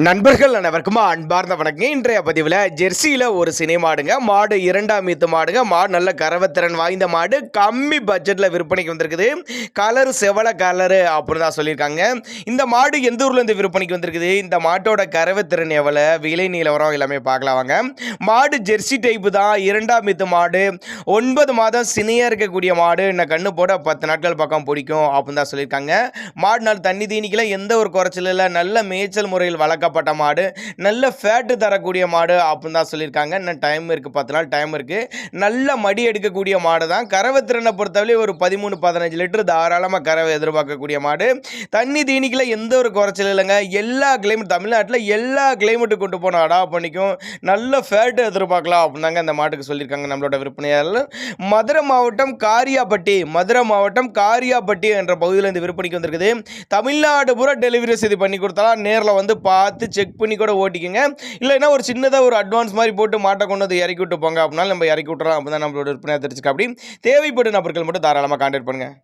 நண்பர்கள் அனைவருக்கும் அன்பார்ந்த வணக்கம். இன்றைய பதிவில் ஜெர்சியில் ஒரு சினை மாடுங்க. மாடு இரண்டாம் ஈத்து மாடுங்க. மாடு நல்ல கறவைத்திறன் வாய்ந்த மாடு. கம்மி பட்ஜெட்டில் விற்பனைக்கு வந்திருக்குது. கலர் செவல கலரு அப்படின்னு தான் சொல்லியிருக்காங்க. இந்த மாடு எந்த ஊர்லேருந்து விற்பனைக்கு வந்திருக்குது, இந்த மாட்டோட கறவைத்திறன் எவ்வளோ, விலை நிலவரம் எல்லாமே பார்க்கலாம் வாங்க. மாடு ஜெர்சி டைப்பு தான், இரண்டாம் ஈத்து மாடு, 9 மாதம் சினையாக இருக்கக்கூடிய மாடு. இன்னும் கண்ணு போட 10 நாட்கள் பக்கம் பிடிக்கும் அப்படின்னு தான் சொல்லியிருக்காங்க. மாடு நாள் தண்ணி தீனிக்கல எந்த ஒரு குறைச்சல் இல்லை. நல்ல மேய்ச்சல் முறையில் வளர்க்கப்பட்ட மாடு, நல்ல ஃபேட்டு தரக்கூடிய மாடு அப்படின்னு தான் சொல்லியிருக்காங்க. இன்னும் டைம் இருக்குது, 10 நாள் டைம் இருக்குது. நல்ல மடி எடுக்கக்கூடிய மாடு தான். கறவை திறனை பொறுத்தவரை ஒரு 13-15 லிட்டர் தாராளமாக கறவை எதிர்பார்க்கக்கூடிய மாடு. தண்ணி தீனிக்கல எந்த ஒரு குறைச்சல் இல்லைங்க. எல்லா கிளைமேட், தமிழ்நாட்டில் எல்லா கிளைமேட்டுக்கு கொண்டு போன அடா பண்ணிக்கும். நல்ல ஃபேட்டு எதிர்பார்க்கலாம் அப்படின்னாங்க அந்த மாட்டுக்கு சொல்லியிருக்காங்க நம்மளோட விற்பனையாளர். மதுரை மாவட்டம் காரியாபட்டி என்ற பகுதியில் இந்த விற்பனைக்கு வந்திருக்குது. தமிழ்நாடு பூரா டெலிவரி செய்து பண்ணி கொடுத்தாலும் நேரில் வந்து பார்த்து செக் பண்ணி கூட ஓட்டிக்கங்க. இல்லைன்னா ஒரு சின்னதாக ஒரு அட்வான்ஸ் மாதிரி போட்டு மாட்டை கொண்டு வந்து இறக்கி விட்டு போங்க அப்படின்னாலும் நம்ம இறக்கி விட்டுறோம். அப்போ தான் நம்மளோட விற்பனை தெரிஞ்சுக்க. அப்படி தேவைப்படும் நபர்கள் மட்டும் தாராளமாக கான்டாக்ட் பண்ணுங்கள்.